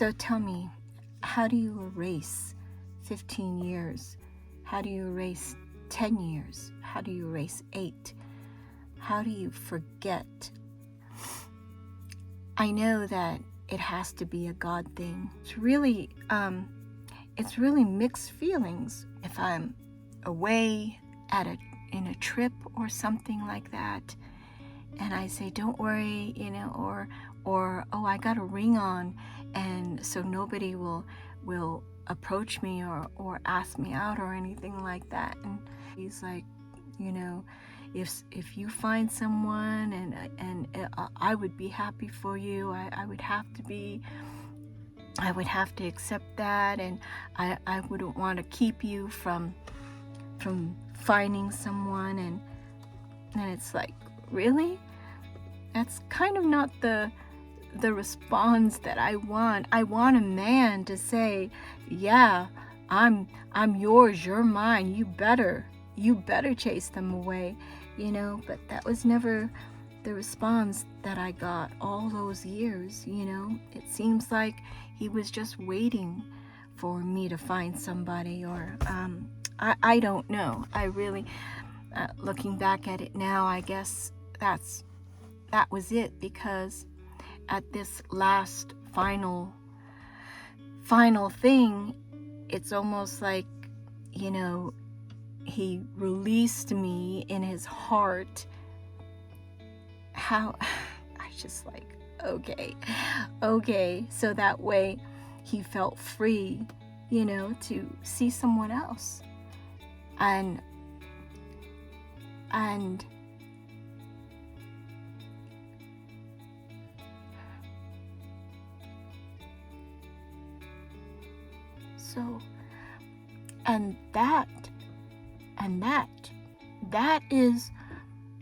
So tell me, how do you erase 15 years? How do you erase 10 years? How do you erase 8? How do you forget? I know that it has to be a God thing. It's really mixed feelings. If I'm away in a trip or something like that, and I say, don't worry, or oh, I got a ring on, and so nobody will approach me or ask me out or anything like that. And he's like, if you find someone and I would be happy for you, I would have to accept that, and I wouldn't want to keep you from finding someone. And it's like, really? That's kind of not the response that I want. I want a man to say, yeah, I'm yours, you're mine, you better chase them away, but that was never the response that I got all those years. It seems like he was just waiting for me to find somebody, or I don't know. I really, looking back at it now, I guess that was it, because at this last final thing, it's almost like, he released me in his heart. How I just like, okay, so that way he felt free, to see someone else. And so,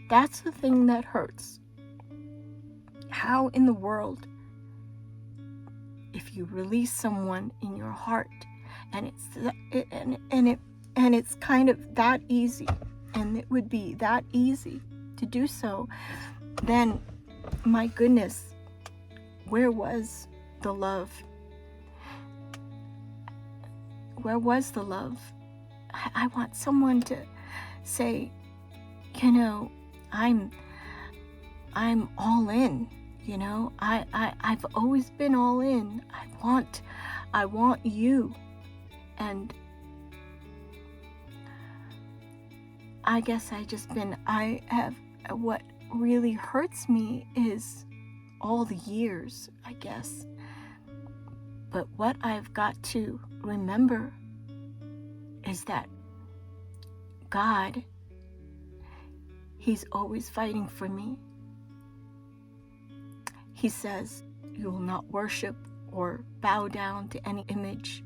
that's the thing that hurts. How in the world, if you release someone in your heart, and it's kind of that easy, and it would be that easy to do so, then my goodness, where was the love? Where was the love? I want someone to say, I'm all in. I've always been all in. I want you. And I guess what really hurts me is all the years, I guess. But what I've got to remember is that God, He's always fighting for me. He says, you will not worship or bow down to any image.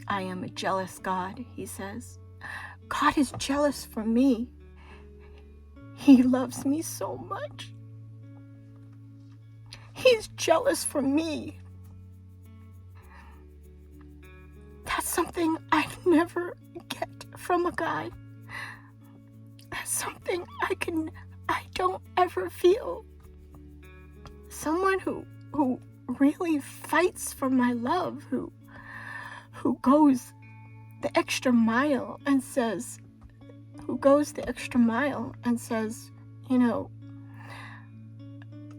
I am a jealous God, He says. God is jealous for me. He loves me so much. He's jealous for me. That's something I'd never get from a guy. That's something I don't ever feel. Someone who really fights for my love, who goes the extra mile and says,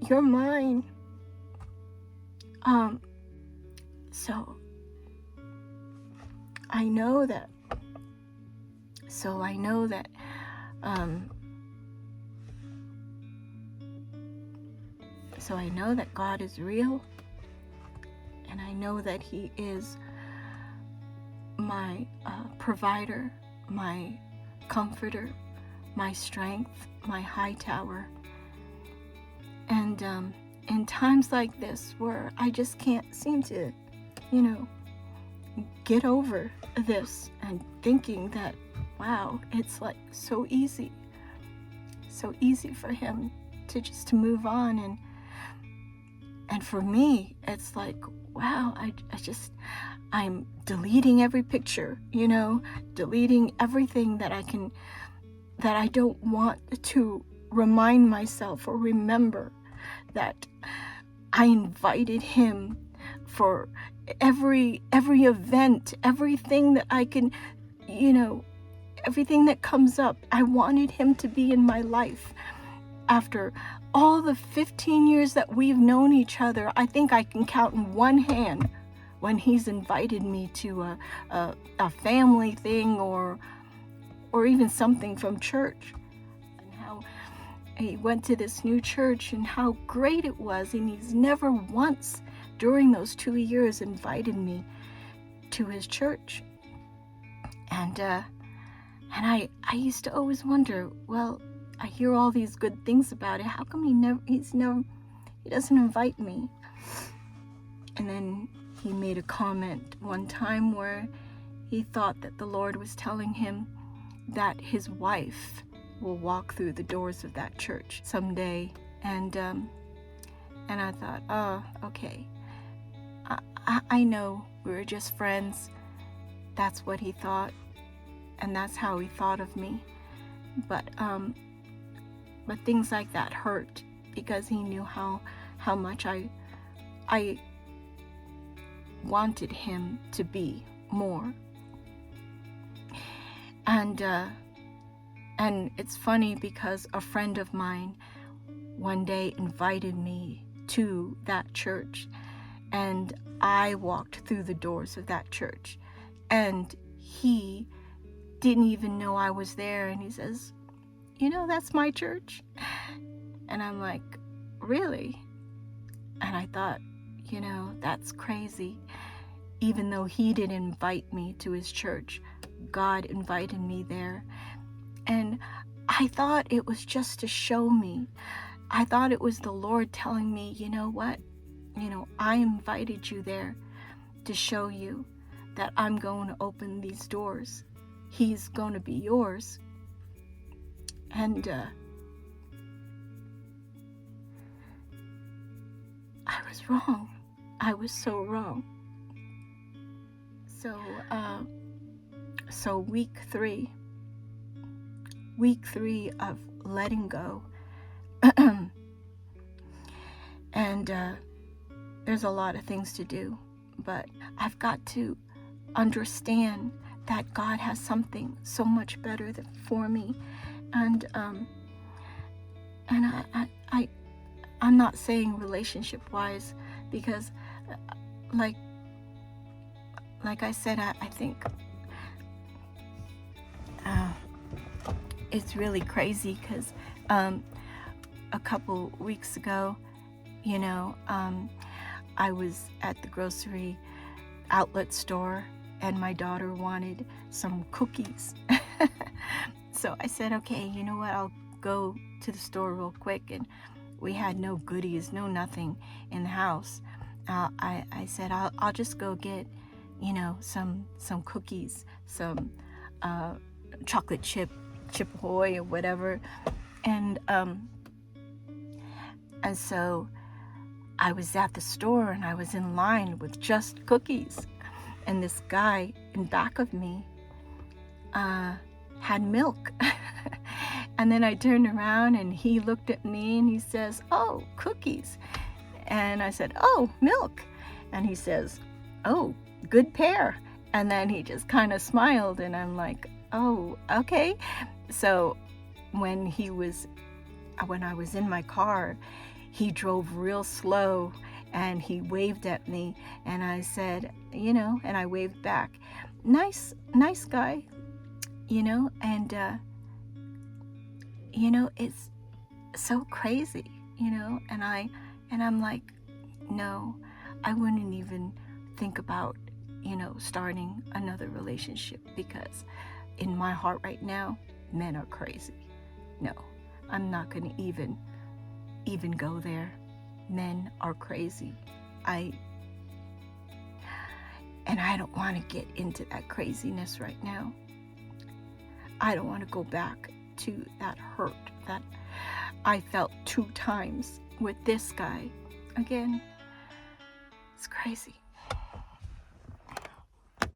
you're mine. So I know that God is real, and I know that He is my provider, my comforter, my strength, my high tower. And in times like this, where I just can't seem to, get over this, and thinking that, wow, it's like so easy for Him to move on, and for me, it's like, wow, I'm deleting every picture, deleting everything that I don't want to remind myself or remember that I invited Him for every event, everything that I can, everything that comes up. I wanted him to be in my life. After all the 15 years that we've known each other, I think I can count in one hand when he's invited me to a family thing or even something from church. And how he went to this new church and how great it was. And he's never once during those 2 years invited me to his church. And I used to always wonder, well, I hear all these good things about it. How come he doesn't invite me? And then he made a comment one time where he thought that the Lord was telling him that his wife will walk through the doors of that church someday. And I thought, oh, okay. I know we were just friends. That's what he thought, and that's how he thought of me. But things like that hurt because he knew how much I wanted him to be more. And it's funny because a friend of mine one day invited me to that church, and I walked through the doors of that church, and he didn't even know I was there, and he says, that's my church. And I'm like, really? And I thought, that's crazy. Even though he didn't invite me to his church, God invited me there. And I thought it was just to show me. I thought it was the Lord telling me, you know what? I invited you there to show you that I'm going to open these doors. He's going to be yours. And I was wrong. I was so wrong. So week three of letting go. And there's a lot of things to do, but I've got to understand that God has something so much better for me. And I'm not saying relationship wise, because like I said, I think it's really crazy because a couple weeks ago, I was at the grocery outlet store and my daughter wanted some cookies. So I said, okay, you know what, I'll go to the store real quick. And we had no goodies, no nothing in the house. I said, I'll just go get, some cookies, some chocolate chip ahoy or whatever. And so I was at the store and I was in line with just cookies. And this guy in back of me had milk. And then I turned around and he looked at me and he says, oh, cookies. And I said, oh, milk. And he says, oh, good pair. And then he just kind of smiled and I'm like, oh, okay. So when I was in my car, he drove real slow and he waved at me and I said, and I waved back, nice guy, and it's so crazy, and I'm like, no, I wouldn't even think about, starting another relationship, because in my heart right now, men are crazy. No, I'm not going to even go there. Men are crazy. And I don't want to get into that craziness right now. I don't want to go back to that hurt that I felt 2 times with this guy. Again, it's crazy.